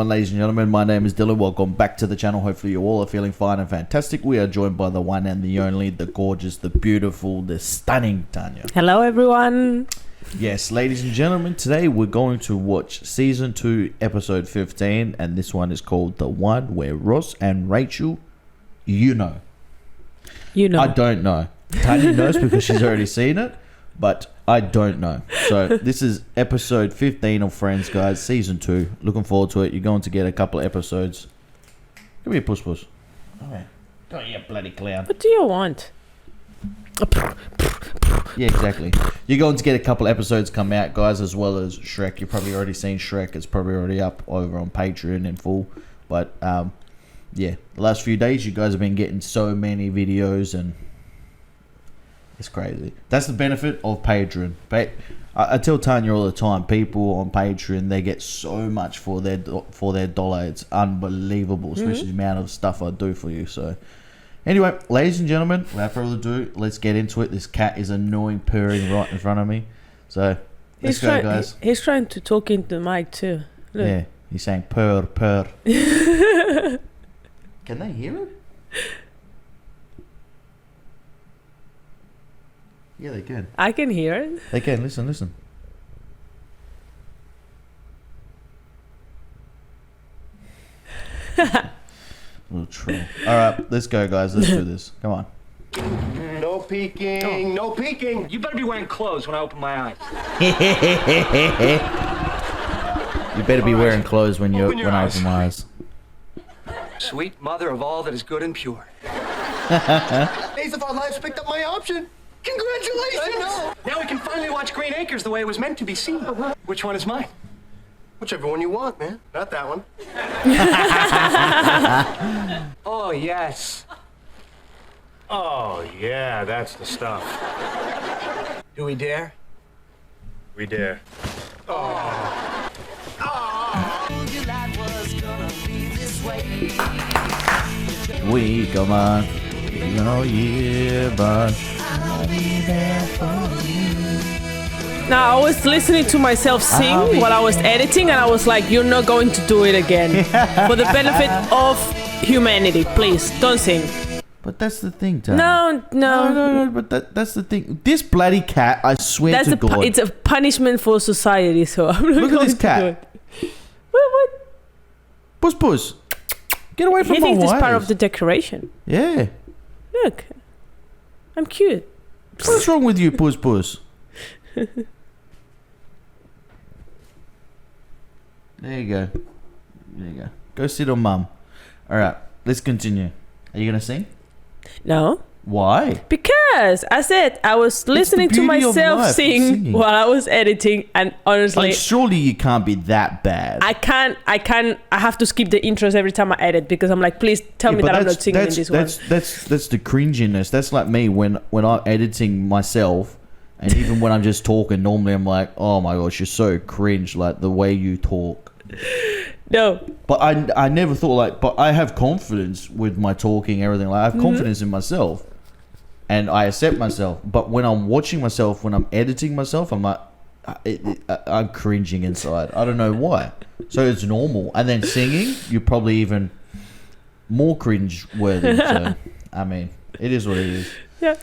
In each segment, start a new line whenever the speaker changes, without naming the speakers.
on, ladies and gentlemen? My name is Dylan. Welcome back to the channel. Hopefully you all are feeling fine and fantastic. We are joined by the one and the only, the gorgeous, the beautiful, the stunning Tanya.
Hello, everyone.
Yes, ladies and gentlemen, today we're going to watch Season 2, Episode 15, and this one is called The One Where Ross and Rachel, You know. I don't know. Tanya knows because she's already seen it, but I don't know. So this is episode 15 of Friends, guys. Season 2. Looking forward to it. You're going to get a couple of episodes. Give me a puss. Oh, don't you bloody clown.
What do you want?
Yeah, exactly. You're going to get a couple of episodes come out, guys, as well as Shrek. You've probably already seen Shrek. It's probably already up over on Patreon in full. But, yeah, the last few days you guys have been getting so many videos and it's crazy. That's the benefit of Patreon. I tell Tanya all the time, people on Patreon, they get so much for their dollar. It's unbelievable, especially the amount of stuff I do for you. So anyway, ladies and gentlemen, without further ado, let's get into it. This cat is annoying, purring right in front of me. So let's go, guys.
He's trying to talk into the mic too. Look.
Yeah, he's saying purr. Can they hear him? Yeah, they can.
I can hear it.
They can. Listen. Little troll. All right, let's go, guys. Let's do this. Come on.
No peeking. No peeking.
You better be wearing clothes when I open my eyes.
You better be wearing clothes when I open my eyes.
Sweet mother of all that is good and pure.
Days of Our Lives picked up my option. Congratulations!
I know. Now we can finally watch Green Acres the way it was meant to be seen. Which one is mine?
Whichever one you want, man. Not that one.
Oh, yes.
Oh, yeah, that's the stuff.
Do we dare?
We dare.
We come on. Even all year, but
Now, I was listening to myself sing while I was editing, and I was like, you're not going to do it again. For the benefit of humanity, please, don't sing.
But that's the thing, Tanya.
No.
But that's the thing. This bloody cat, I swear to God.
It's a punishment for society, so I'm not
Look
going
at this
to
cat.
do it. What?
Puss. Get away from
He
my
thinks it's
wires.
part of the decoration.
Yeah.
Look, I'm cute.
What's wrong with you, Puss? There you go. Go sit on mum. All right, let's continue. Are you going to sing?
No.
Why?
Because I said I was listening to
beauty of
myself
life,
sing
singing.
while I was editing, and honestly,
Like, surely you can't be that bad.
I have to skip the intros every time I edit because I'm like, please tell me that I'm not singing in this one.
That's the cringiness. That's like me when I'm editing myself, and even when I'm just talking normally, I'm like, oh my gosh, you're so cringe, like the way you talk.
No.
But I never thought but I have confidence with my talking, everything. Like I have confidence in myself, and I accept myself. But when I'm watching myself, when I'm editing myself, I'm like, I'm cringing inside. I don't know why. So it's normal. And then singing, you're probably even more cringe-worthy. So, I mean, it is what it is.
Yeah.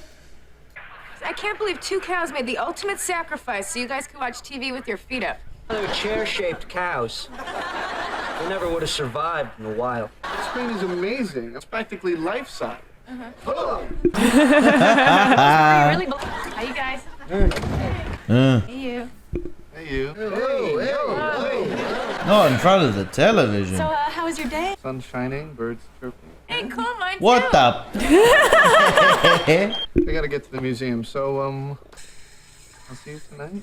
I can't believe 2 cows made the ultimate sacrifice so you guys could watch TV with your feet up.
They're chair-shaped cows. They never would have survived in the wild.
The screen is amazing. It's practically life-size.
How you guys? Hey, you.
Hey, you. Hey.
Not in front of the television.
So, how was your day?
Sun shining, birds chirping.
Hey, cool, mine
What
too.
the?
I gotta get to the museum, so, I'll see you tonight.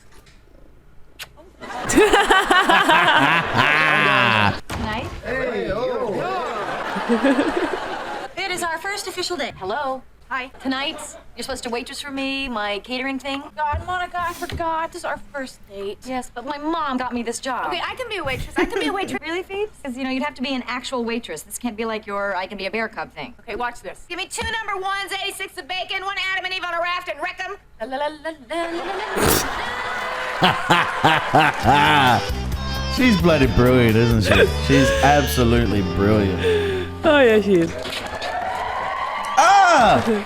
Tonight?
Hey,
It is our first official day. Hello. Hi. Tonight, you're supposed to waitress for me, my catering thing. God, Monica, I forgot. This is our first date. Yes, but my mom got me this job. Okay, I can be a waitress. Really, Phoebes? Because, you'd have to be an actual waitress. This can't be like your I can be a bear cub thing. Okay, watch this. Give me 2 number 1s, 86 of bacon, 1 Adam and Eve on a raft, and wreck 'em. La, la, la, la, la, la, la.
She's bloody brilliant, isn't she? She's absolutely brilliant.
Oh yeah, she is.
Ah!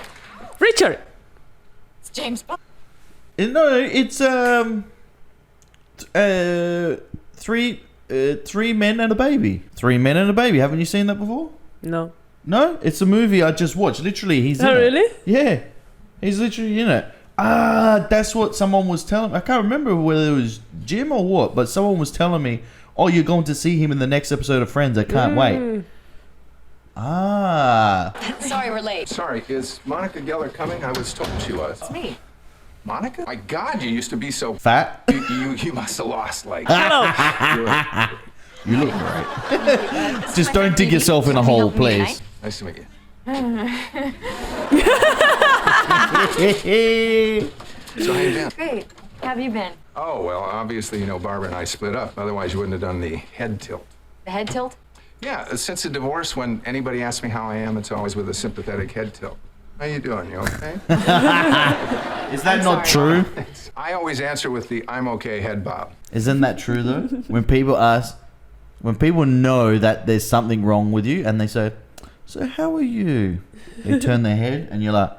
Richard.
It's James Bond.
No, it's three men and a baby. 3 men and a baby. Haven't you seen that before?
No.
No, it's a movie I just watched. Literally, he's in it.
Really?
Yeah, he's literally in it. Ah, that's what someone was telling me. I can't remember whether it was Jim or what, but someone was telling me, "Oh, you're going to see him in the next episode of Friends. I can't wait." Ah.
Sorry, we're late.
Sorry, is Monica Geller coming? I was told she was.
It's me.
Monica? My God, you used to be so
Fat.
You must have lost like.
You look great. Just don't dig yourself in a hole, please.
Nice to meet you. So how you been?
Great. How have you been?
Oh well, obviously you know Barbara and I split up. Otherwise you wouldn't have done the head tilt.
The head tilt?
Yeah, since the divorce, when anybody asks me how I am, it's always with a sympathetic head tilt. How you doing? You okay?
Is that not true?
I always answer with the I'm okay head bob.
Isn't that true though? When people know that there's something wrong with you and they say, "So how are you?" They turn their head and you're like,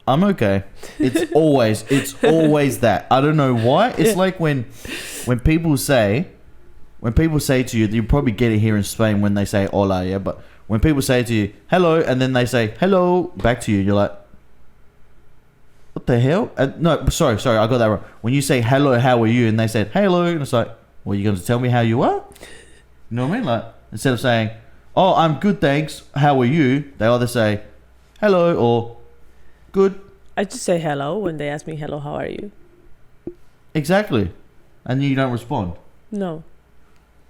"I'm okay." It's always that. I don't know why. It's like when people say to you, you probably get it here in Spain when they say hola, yeah, but when people say to you, "Hello," and then they say hello back to you, you're like, "What the hell?" No, sorry, I got that wrong. When you say hello, how are you, and they said hello, and it's like, well, you going to tell me how you are? You know what I mean? Like, instead of saying, "Oh, I'm good, thanks, how are you?" they either say hello or good.
I just say hello when they ask me, "Hello, how are you?"
Exactly. And you don't respond.
No.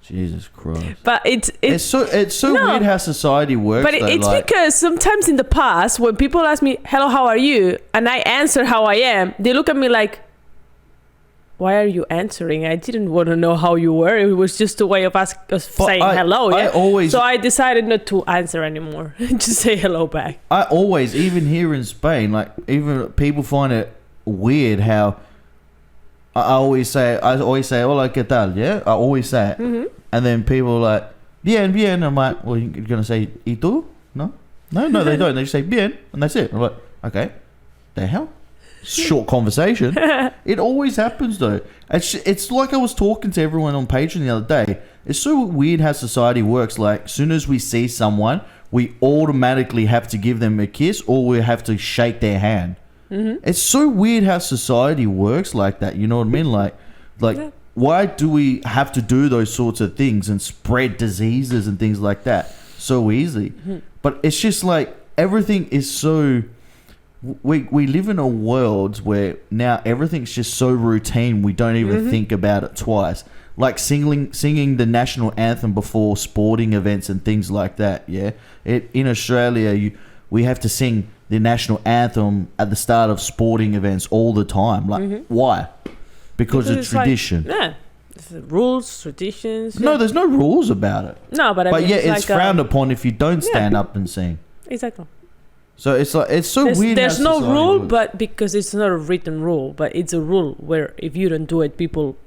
Jesus Christ.
But it's
so
no.
weird how society works.
But
though,
it's
like,
because sometimes in the past, when people ask me, "Hello, how are you?" and I answer how I am, they look at me like, "Why are you answering? I didn't want to know how you were. It was just a way of saying hello." Yeah? So I decided not to answer anymore. Just say hello back.
I always, even here in Spain, like even people find it weird how I always say, "Hola, ¿qué tal?" Yeah, I always say it.
Mm-hmm.
And then people are like, "Bien, bien." I'm like, "Well, you're going to say, ¿Y tú?" No, they don't. They just say, "Bien," and that's it. I'm like, okay, the hell? Short conversation. It always happens though. It's like I was talking to everyone on Patreon the other day. It's so weird how society works. Like, as soon as we see someone, we automatically have to give them a kiss or we have to shake their hand. Mm-hmm. It's so weird how society works like that. You know what I mean? Like, yeah. Why do we have to do those sorts of things and spread diseases and things like that so easily? Mm-hmm. But it's just like everything is so. We live in a world where now everything's just so routine we don't even think about it twice. Like singing the national anthem before sporting events and things like that. Yeah, in Australia we have to sing the national anthem at the start of sporting events all the time. Like why? Because it's tradition.
Like, yeah, it's the rules, traditions.
No, there's no rules about it.
No, but I mean,
yeah, it's
like
frowned upon if you don't stand up and sing.
Exactly.
So it's like it's so weird.
There's no rule,
works.
but because it's not a written rule, but it's a rule where if you don't do it, people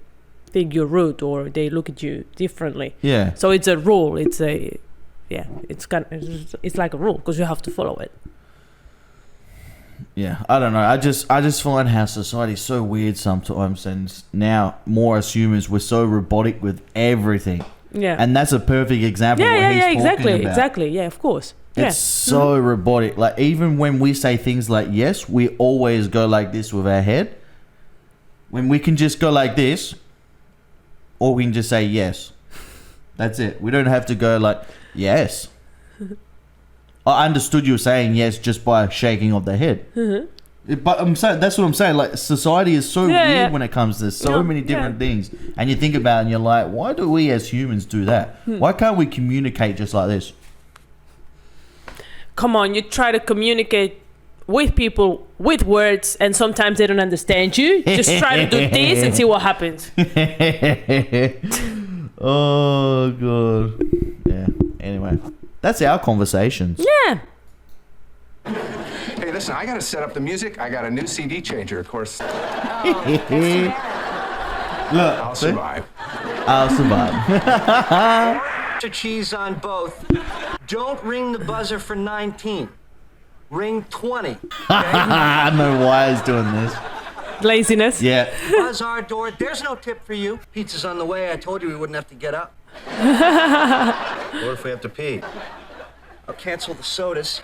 think you're rude or they look at you differently.
Yeah.
So it's a rule. It's like a rule because you have to follow it.
Yeah, I don't know. I just find how society's so weird sometimes, and now more as humans we're so robotic with everything.
Yeah.
And that's a perfect example of what he's talking about.
Exactly. Yeah, of course.
It's so robotic. Like, even when we say things like yes, we always go like this with our head. When we can just go like this, or we can just say yes. That's it. We don't have to go like, yes. I understood you were saying yes just by shaking of the head. But I'm saying, that's what I'm saying. Like, society is so weird when it comes to so many different things. And you think about it and you're like, why do we as humans do that? Why can't we communicate just like this?
Come on, you try to communicate with people with words and sometimes they don't understand you. Just try to do this and see what happens.
Oh, God. Yeah. Anyway, that's our conversations.
Yeah.
Hey, listen, I got to set up the music. I got a new CD changer, of course.
Look,
I'll survive.
I'll survive.
Extra cheese on both. Don't ring the buzzer for 19. Ring 20. Okay?
I don't know why he's doing this.
Laziness.
Yeah.
Buzz our door. There's no tip for you. Pizza's on the way. I told you we wouldn't have to get up. What if we have to pee? I'll cancel the sodas.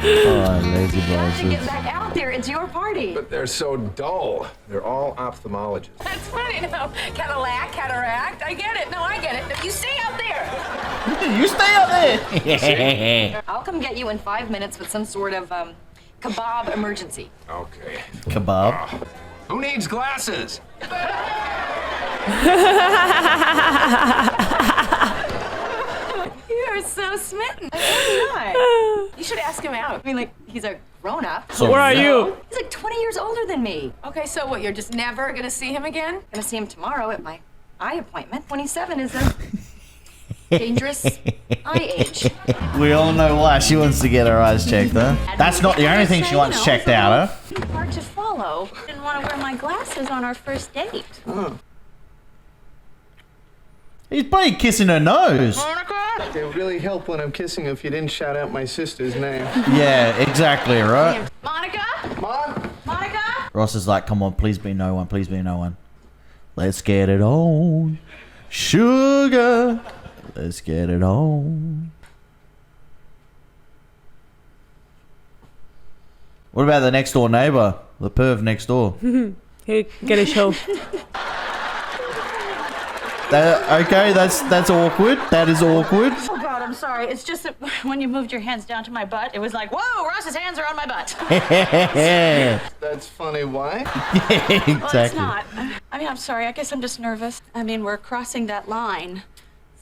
Oh, lazy
You have to get
bosses.
back out there. It's your party.
But they're so dull. They're all ophthalmologists.
That's funny, no. Cadillac, cataract. I get it. No, I get it. You stay out there.
You stay up there.
I'll come get you in 5 minutes with some sort of kebab emergency.
Okay.
Kebab.
Who needs glasses?
You are so smitten. You should ask him out. I mean, like, he's a grown-up.
So
Where are you?
He's like 20 years older than me.
Okay, so what, you're just never gonna see him again?
Gonna see him tomorrow at my eye appointment. 27 is a dangerous eye age.
We all know why she wants to get her eyes checked, huh? That's not the only thing she wants checked out, huh?
Hard to follow. Didn't want to wear my glasses on our first date.
He's bloody kissing her nose.
It would really help when I'm kissing if you didn't shout out my sister's name.
Yeah, exactly, right?
Monica?
Mom?
Monica?
Ross is like, come on, please be no one, please be no one. Let's get it on. Sugar. Let's get it on. What about the next door neighbor? The perv next door.
Here, get a show.
Okay, that's awkward. That is awkward.
Oh God, I'm sorry. It's just that when you moved your hands down to my butt, it was like, whoa, Ross's hands are on my butt.
That's funny. Why?
Exactly.
Well, it's not. I mean, I'm sorry. I guess I'm just nervous. I mean, we're crossing that line.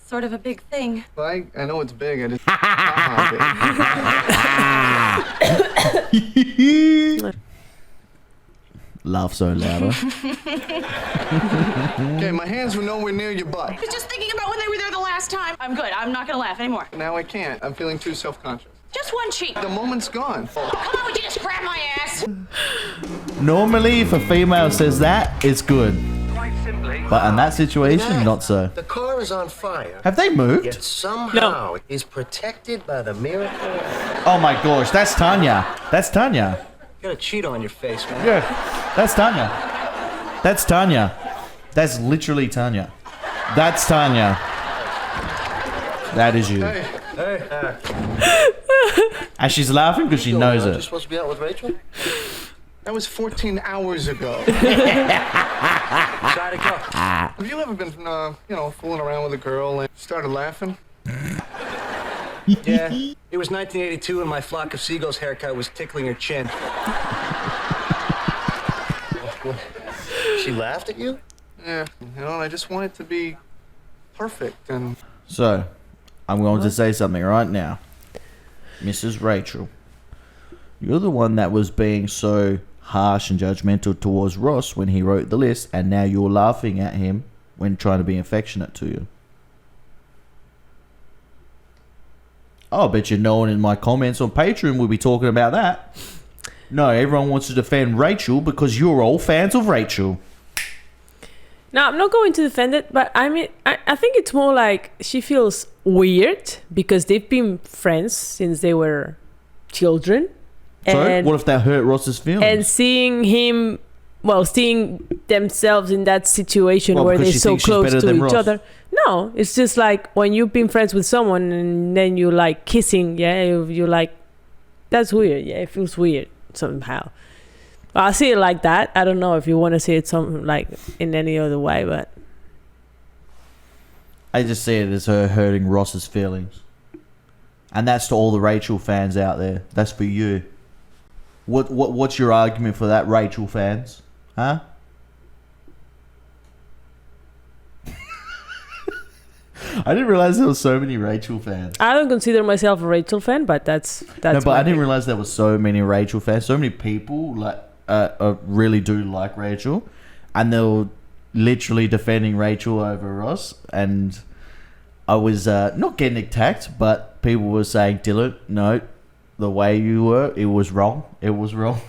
Sort of a big thing.
Well, I know it's big. I just.
Laugh so louder.
Okay, my hands were nowhere near your butt.
I was just thinking about when they were there the last time. I'm good. I'm not gonna laugh anymore.
Now I can't. I'm feeling too self-conscious.
Just one cheek.
The moment's gone.
Come on, would you just grab my ass?
Normally, if a female says that, it's good.
Quite simply.
But in that situation, not so.
The car is on fire.
Have they moved?
Yet somehow is protected by the miracle.
Oh my gosh, that's Tanya. That's Tanya.
You got a Cheeto on your face, man.
Yeah, that's Tanya. That's Tanya. That's literally Tanya. That's Tanya. That is you.
Hey,
And she's laughing because she knows
You're
it.
supposed to be out with Rachel?
that was 14 hours ago.
Try to go.
Have you ever been, fooling around with a girl and started laughing?
Yeah. It was 1982 and my flock of seagulls haircut was tickling her chin. She laughed at you?
Yeah, and I just want it to be perfect and.
So, I'm going to say something right now. Mrs. Rachel, you're the one that was being so harsh and judgmental towards Ross when he wrote the list, and now you're laughing at him when trying to be affectionate to you. Oh, I bet you no one in my comments on Patreon will be talking about that. No, everyone wants to defend Rachel because you're all fans of Rachel.
No, I'm not going to defend it, but I mean, I think it's more like she feels weird because they've been friends since they were children.
So,
And,
what if that hurt Ross's feelings?
and seeing themselves in that situation
Well,
where
because
they're
she
so
thinks she's
close
better
to
than
each
Ross.
other. No, it's just like when you've been friends with someone and then you like kissing, you like, that's weird. Yeah, it feels weird somehow. I see it like that. I don't know if you want to see it some like in any other way, but
I just see it as her hurting Ross's feelings. And that's to all the Rachel fans out there. That's for you. What's your argument for that, Rachel fans? Huh? I didn't realize there were so many Rachel fans.
I don't consider myself a Rachel fan, but that's
No, but
my
I didn't
thing.
realize there were so many Rachel fans. So many people really do like Rachel, and they were literally defending Rachel over Ross. And I was not getting attacked, but people were saying, "Dylan, no, the way you were, it was wrong. It was wrong."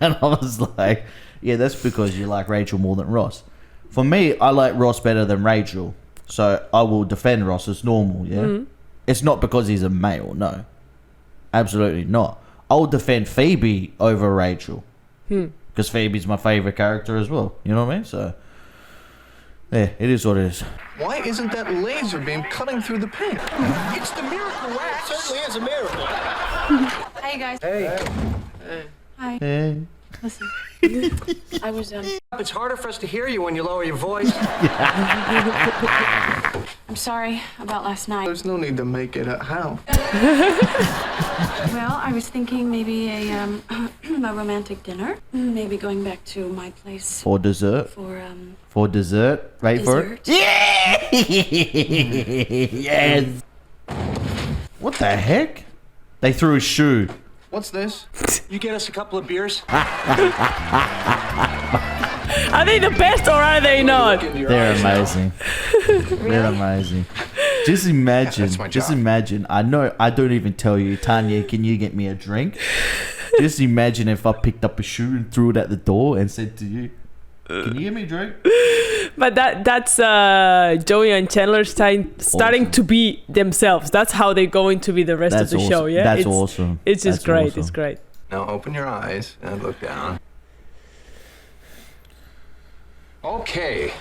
And I was like, Yeah, that's because you like Rachel more than Ross. For me, I like Ross better than Rachel. So I will defend Ross as normal, yeah? It's not because he's a male, no. Absolutely not. I'll defend Phoebe over Rachel. Because Phoebe's my favourite character as well. You know what I mean? So, yeah, it is what it is.
Why isn't that laser beam cutting through the paint?
It's the miracle wax. It certainly is a miracle.
Hi, you guys.
Hey,
Hi.
Hey.
Listen. I was,
it's harder for us to hear you when you lower your voice.
I'm sorry about last night.
There's no need to make it how.
Well, I was thinking maybe a romantic dinner. Maybe going back to my place
For dessert.
for
dessert. Wait for it.
dessert.
Yeah! Yes! What the heck? They threw a shoe.
What's this?
You get us a couple of beers?
Are they the best or are they not?
They're amazing. They're amazing. Just imagine.
That's my
Just
job.
imagine. I know. I don't even tell you, Tanya. Can you get me a drink? Just imagine if I picked up a shoe and threw it at the door and said to you, "Can you get me a drink?"
But that's Joey and Chandler starting
Awesome.
to be themselves. That's how they're going to be the rest
That's
of the
awesome.
show. Yeah,
That's awesome.
It's just
That's
great.
awesome.
It's great.
Now open your eyes and look down. Okay.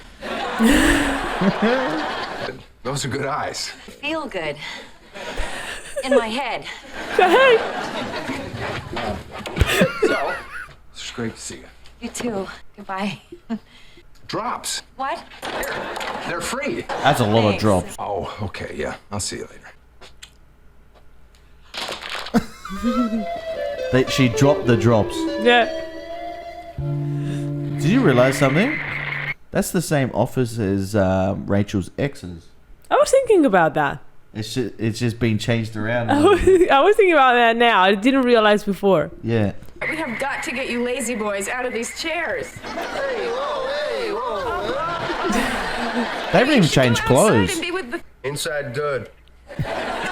Those are good eyes.
I feel good. In my head.
Hey,
It's great to see you.
You too. Goodbye.
Drops.
What?
They're free.
That's a lot of
Thanks.
drops.
Oh, okay, yeah. I'll see you later.
She dropped the drops.
yeah.
Did you realize something? That's the same office as Rachel's exes.
I was thinking about that.
It's just been changed around.
I was thinking about that now. I didn't realize before.
Yeah.
We have got to get you lazy boys out of these chairs.
They haven't even changed clothes.
And be with the
Inside good,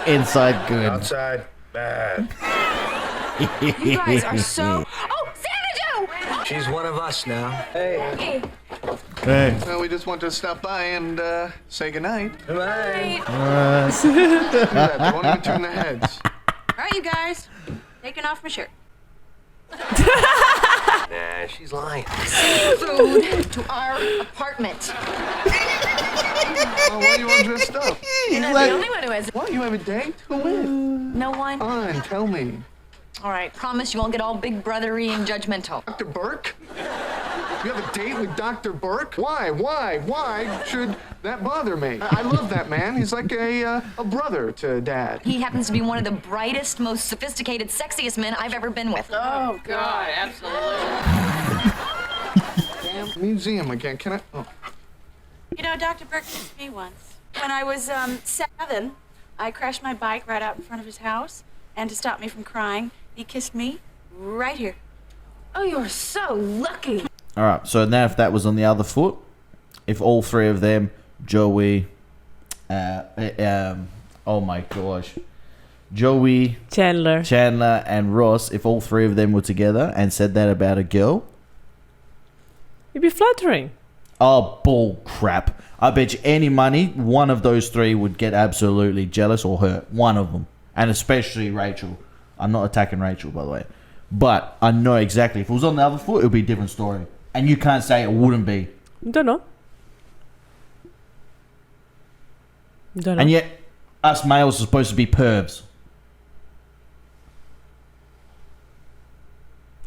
Inside good.
outside bad.
you guys are so. Oh, Xanadu!
She's one of us now. Hey.
Hey.
Well, we just want to stop by and say goodnight.
Goodbye.
Look at that. They won't even turn their heads.
All right, you guys. Taking off my shirt.
Nah, she's lying.
Food to our apartment.
Oh, why are you all dressed up?
You're not the only one who has.
What? You have a date? Who with?
No one?
Fine, tell me.
All right, promise you won't get all big brothery and judgmental.
Dr. Burke? You have a date with Dr. Burke? Why? Why should that bother me? I love that man. He's like a brother to Dad.
He happens to be one of the brightest, most sophisticated, sexiest men I've ever been with.
Oh, God, absolutely.
Damn museum again. Can I? Oh.
You know, Dr. Burke kissed me once. When I was 7, I crashed my bike right out in front of his house, and to stop me from crying, he kissed me right here.
Oh, you're so lucky.
All right. So now, if that was on the other foot, if all three of them, Joey, oh my gosh, Joey,
Chandler.
Chandler, and Ross, if all three of them were together and said that about a girl,
You'd be flattering.
oh bull crap! I bet you any money one of those three would get absolutely jealous or hurt. One of them, and especially Rachel. I'm not attacking Rachel, by the way, but I know exactly. If it was on the other foot, it would be a different story. And you can't say it wouldn't be.
Don't know. Don't know.
And yet, us males are supposed to be pervs.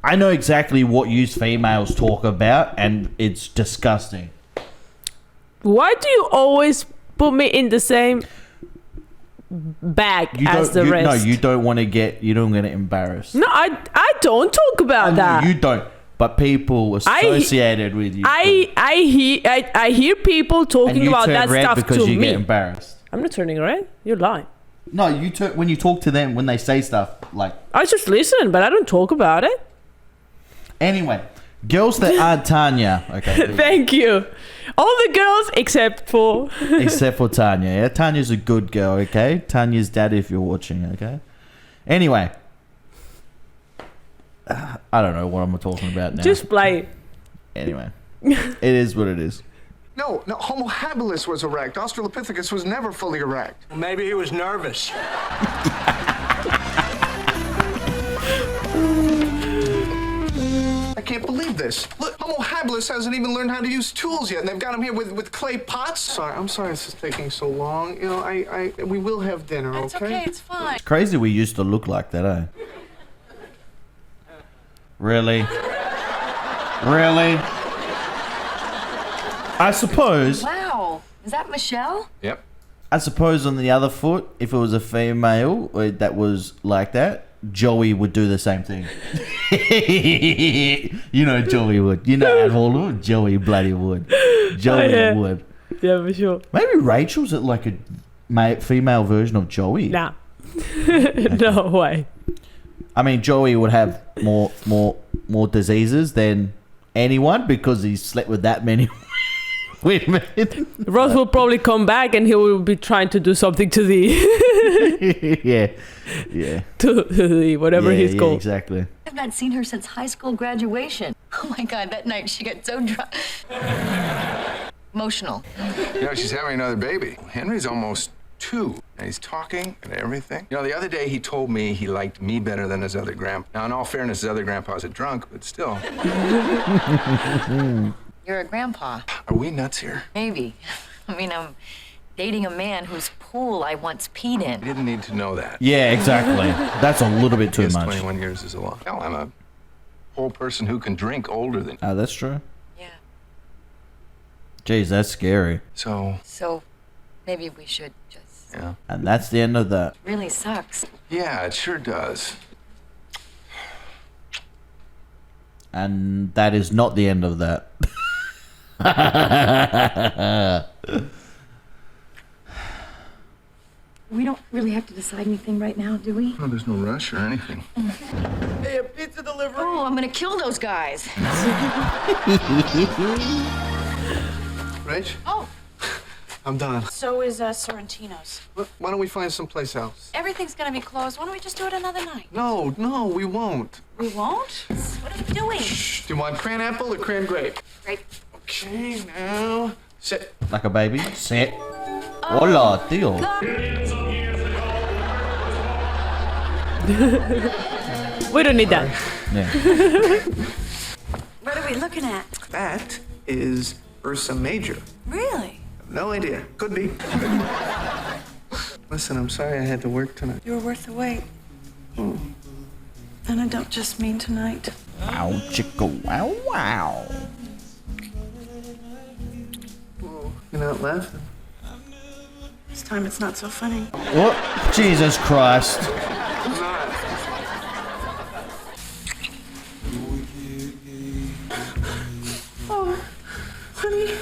I know exactly what you females talk about, and it's disgusting.
Why do you always put me in the same bag as the rest?
No, you don't want to get embarrassed.
No, I don't talk about that.
You don't. But people associated with you.
I hear people
and
talking
you
about
turn
that
red
stuff
because
to
you
me.
get embarrassed.
I'm not turning red. You're lying.
No, when you talk to them when they say stuff like.
I just listen, but I don't talk about it.
Anyway, girls that aren't Tanya. Okay.
Thank you. All the girls except for
Except for Tanya. Yeah, Tanya's a good girl. Okay, Tanya's dad if you're watching. Okay. Anyway, I don't know what I'm talking about now.
just play.
Anyway, it is what it is.
No, Homo habilis was erect. Australopithecus was never fully erect.
Well, maybe he was nervous.
I can't believe this. Look, Homo habilis hasn't even learned how to use tools yet, and they've got him here with clay pots. I'm sorry this is taking so long. You know, we will have dinner, okay?
It's okay, it's fine.
It's crazy we used to look like that, eh? Really? Really? I suppose.
Wow. Is that Michelle?
Yep.
I suppose on the other foot, if it was a female that was like that, Joey would do the same thing. You know Joey would. You know Admiral would. Joey bloody would. Joey would.
Yeah, for sure.
Maybe Rachel's like a female version of Joey.
Nah. No way.
I mean, Joey would have more diseases than anyone because he slept with that many women.
Ross will probably come back and he will be trying to do something to the
yeah.
to the whatever he's called.
Exactly.
I've not seen her since high school graduation. Oh my God, that night she got so drunk. Emotional.
You know, she's having another baby. Henry's almost 2, and he's talking and everything. You know, the other day he told me he liked me better than his other grandpa. Now, in all fairness, his other grandpa's a drunk, but still.
You're a grandpa.
Are we nuts here?
Maybe. I mean, I'm dating a man whose pool I once peed
I
in.
didn't need to know that.
Yeah, exactly. That's a little bit too
Yes,
much.
21 years is a lot. Hell, I'm a whole person who can drink older than you.
That's true.
Yeah.
Jeez, that's scary.
So maybe we should just...
Yeah.
And that's the end of that.
Really sucks.
Yeah, it sure does.
And that is not the end of that.
We don't really have to decide anything right now, do we?
No, there's no rush or anything.
Hey, a pizza delivery.
Oh, I'm gonna kill those guys.
Rach,
Oh,
I'm done.
so is Sorrentino's.
Why don't we find someplace else?
Everything's gonna be closed. Why don't we just do it another night?
No, we won't.
We won't? What are you doing?
Do you want cran apple or cran grape?
Great.
Okay, now sit.
Like a baby. Sit. Hola, tío.
We don't need that.
Yeah.
What are we looking at?
That is Ursa Major.
Really?
No idea. Could be. Listen, I'm sorry I had to work tonight.
You were worth the wait. And I don't just mean tonight.
Ow, chicka, wow, wow.
You're not laughing.
This time it's not so funny.
What? Jesus Christ.
I'm not.
Oh, honey.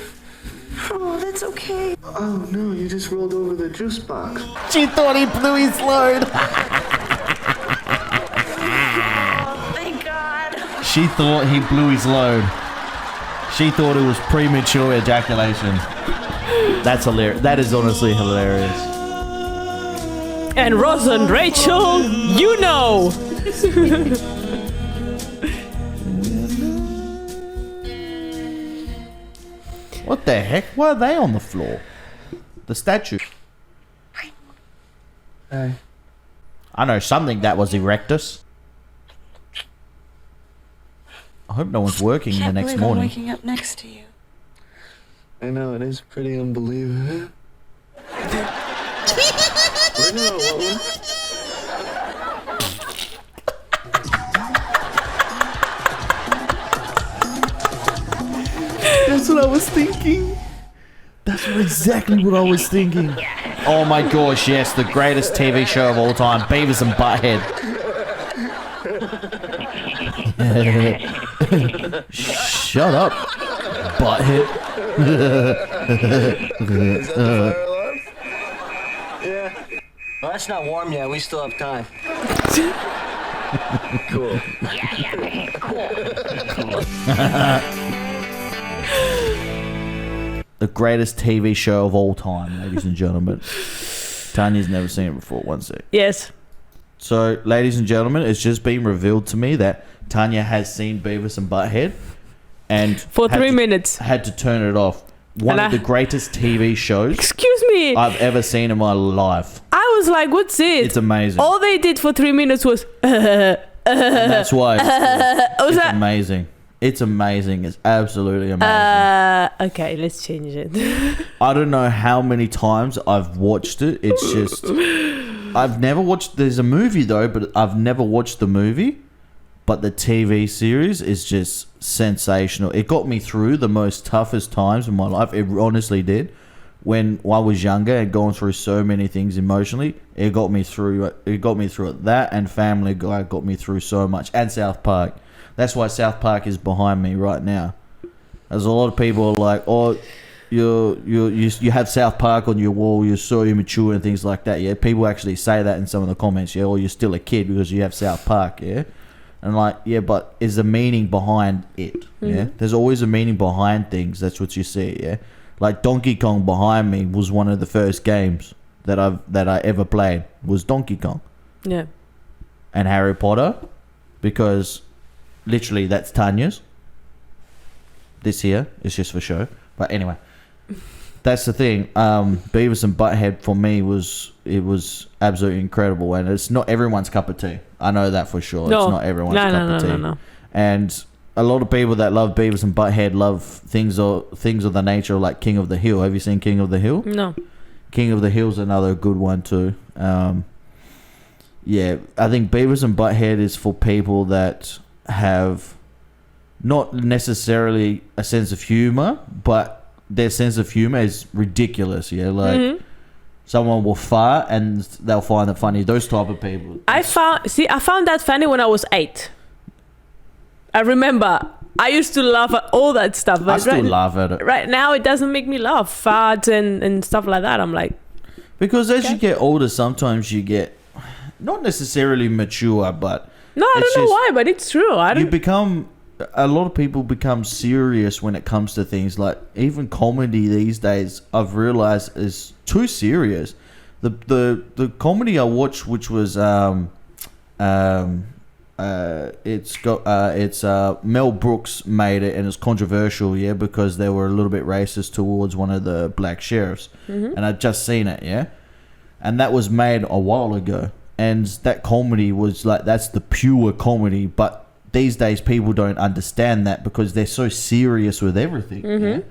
Oh, that's okay.
Oh no, you just rolled over the juice box.
She thought he blew his load.
Thank God.
She thought he blew his load. She thought it was premature ejaculation. That's hilarious. That is honestly hilarious.
And Ross and Rachel, you know.
What the heck? Why are they on the floor? The statue.
Hey.
I know something that was erectus. I hope no one's working the
Can't
next
believe
morning.
I'm waking up next to you.
I know, it is pretty unbelievable. What
That's what I was thinking. That's exactly what I was thinking. Oh my gosh, yes, the greatest TV show of all time, Beavers and Butthead. Shut up, Butthead.
Is that the fire alarm? Yeah. Well, that's not warm yet. We still have time. Cool.
The greatest TV show of all time, ladies and gentlemen. Tanya's never seen it before. One sec.
Yes.
So, ladies and gentlemen, it's just been revealed to me that Tanya has seen Beavis and Butthead. and
For 3 minutes.
had to turn it off. One of the greatest TV shows
Excuse me.
I've ever seen in my life.
I was like, what's it?
It's amazing.
All they did for 3 minutes was
And that's why it's
that-
amazing. It's amazing. It's absolutely amazing.
okay, let's change it.
I don't know how many times I've watched it. It's just I've never watched. There's a movie though, but I've never watched the movie. But the TV series is just sensational. It got me through the most toughest times in my life. It honestly did. When I was younger and going through so many things emotionally, it got me through it. It got me through it. That and Family Guy got me through so much. And South Park. That's why South Park is behind me right now. There's a lot of people like, oh, you have South Park on your wall. You're so immature and things like that. Yeah, people actually say that in some of the comments. Yeah, or you're still a kid because you have South Park. Yeah. And like, yeah, but is the meaning behind it? Yeah, there's always a meaning behind things. That's what you see. Yeah, like Donkey Kong behind me was one of the first games that I ever played was Donkey Kong.
Yeah.
And Harry Potter, because literally that's Tanya's. This here is just for show. But anyway, that's the thing. Beavis and Butthead for me was absolutely incredible, and it's not everyone's cup of tea. I know that for sure.
No.
It's not everyone's cup of tea.
No.
And a lot of people that love Beavis and Butthead love things of the nature of like King of the Hill. Have you seen King of the Hill?
No.
King of the Hill's another good one too. Yeah, I think Beavis and Butthead is for people that have not necessarily a sense of humor, but their sense of humor is ridiculous. Yeah, like someone will fart and they'll find it funny. Those type of people.
I found that funny when I was 8. I remember I used to laugh at all that stuff. But
I still laugh at it.
Right now, it doesn't make me laugh. Farts and stuff like that. I'm like,
because as you get older, sometimes you get not necessarily mature, but
no, I don't know why, but it's true.
A lot of people become serious when it comes to things like even comedy these days. I've realized is too serious. The comedy I watched, which was Mel Brooks made it, and it's controversial, yeah, because they were a little bit racist towards one of the black sheriffs, and I'd just seen it, yeah, and that was made a while ago, and that comedy was like that's the pure comedy, but these days people don't understand that because they're so serious with everything, yeah?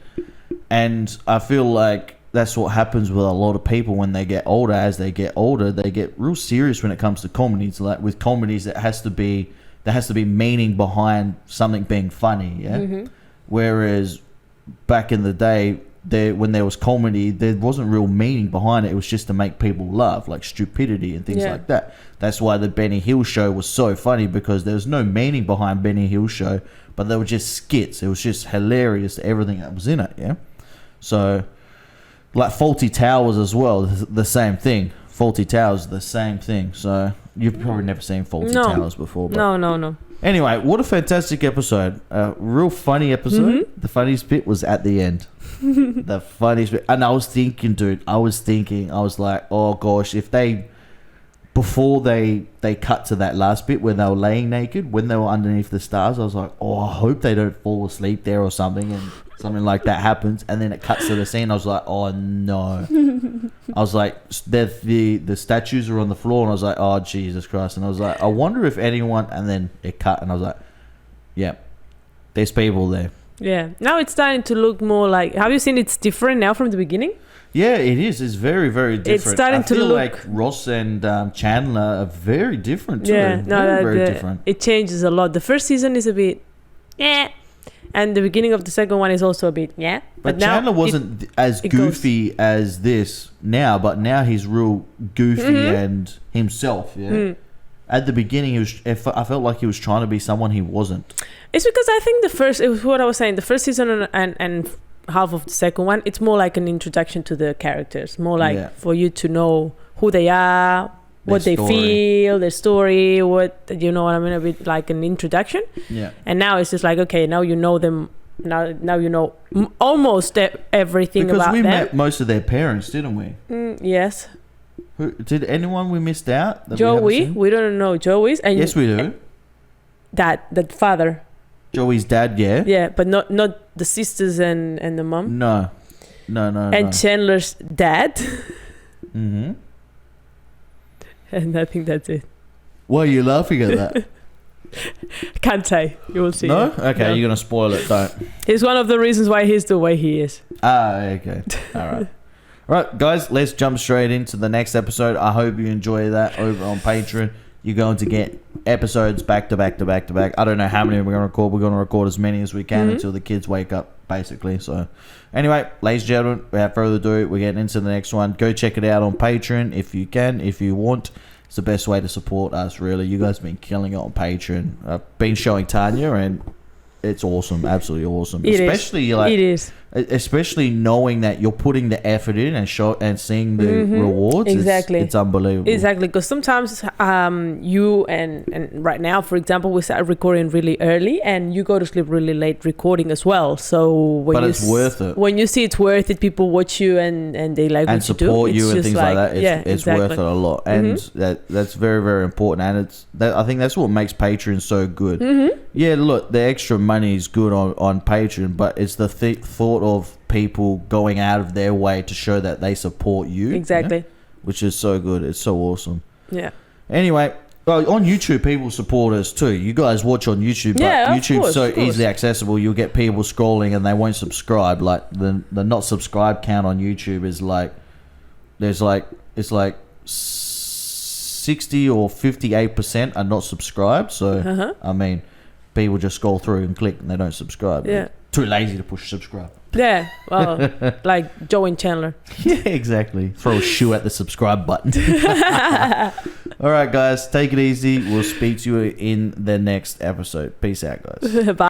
And I feel like that's what happens with a lot of people when they get older. As they get older, they get real serious when it comes to comedies. Like with comedies, there has to be meaning behind something being funny, yeah. Whereas back in the day, when there was comedy, there wasn't real meaning behind it. It was just to make people laugh, like stupidity and things like that. That's why the Benny Hill show was so funny, because there was no meaning behind Benny Hill show, but they were just skits. It was just hilarious, everything that was in it, yeah. So, like Faulty Towers as well, the same thing. Faulty Towers, the same thing. So you've probably never seen Faulty Towers before. But
No.
Anyway, what a fantastic episode. A real funny episode. The funniest bit was at the end. The funniest bit. And I was thinking, dude, I was like, oh gosh, if before they cut to that last bit when they were laying naked, when they were underneath the stars, I was like, oh, I hope they don't fall asleep there or something, and something like that happens, and then it cuts to the scene. I was like, oh no. I was like, the statues are on the floor, and I was like, oh Jesus Christ. And I was like, I wonder if anyone, and then it cut, and I was like, yeah, there's people there.
Yeah, now it's starting to look more like, have you seen it's different now from the beginning?
Yeah, it is. It's very, very different.
It's starting to look
like Ross and Chandler are very different too.
Yeah,
very different.
It changes a lot. The first season is a bit, and the beginning of the second one is also a bit,
But Chandler wasn't as goofy as this now, but now he's real goofy and himself. Yeah. At the beginning, I felt like he was trying to be someone he wasn't.
It's because I think it was what I was saying. The first season and half of the second one, it's more like an introduction to the characters, more like for you to know who they are, what they feel, their story, what, you know what I mean, a bit like an introduction. Yeah. And now it's just like, okay, now you know them. Now you know almost everything
because
about them.
Because we met most of their parents, didn't we?
Yes.
Did anyone we missed out?
Joey, we don't know Joey's. And
yes, we do.
That father.
Joey's dad, yeah.
Yeah, but not the sisters and the mom.
No.
And Chandler's dad.
Mm-hmm.
And I think that's it.
Why are you laughing at that?
Can't say. You will see.
No?
it.
Okay,
No.
you're going to spoil it. Don't.
He's one of the reasons why he's the way he is.
Okay. All right. All right, guys, let's jump straight into the next episode. I hope you enjoy that over on Patreon. You're going to get episodes back to back to back to back. I don't know how many we're going to record. We're going to record as many as we can until the kids wake up, basically. So, anyway, ladies and gentlemen, without further ado, we're getting into the next one. Go check it out on Patreon if you can, if you want. It's the best way to support us, really. You guys have been killing it on Patreon. I've been showing Tanya, and it's awesome. Absolutely awesome.
It is.
Especially knowing that you're putting the effort in and seeing the rewards.
Exactly.
It's unbelievable.
Exactly, because sometimes you and right now, for example, we start recording really early and you go to sleep really late recording as well. So when
it's worth it.
When you see it's worth it, people watch you and they like
and
what you do.
support you
It's
and
just
things like that. It's
exactly.
worth it a lot, and that's very, very important. And I think that's what makes Patreon so good. Yeah, look, the extra money is good on Patreon, but it's the thought of people going out of their way to show that they support you.
Exactly.
You know, which is so good. It's so awesome.
Yeah.
Anyway, on YouTube, people support us too. You guys watch on YouTube, but
Yeah, of
YouTube's
course,
so
of course.
easily accessible. You'll get people scrolling and they won't subscribe. Like the not subscribe count on YouTube is like it's like 60 or 58% are not subscribed. So I mean, people just scroll through and click and they don't subscribe.
Yeah.
They're too lazy to push subscribe.
Yeah. Well, like Joe and Chandler.
Yeah, exactly. Throw a shoe at the subscribe button. All right, guys, take it easy. We'll speak to you in the next episode. Peace out, guys.
Bye.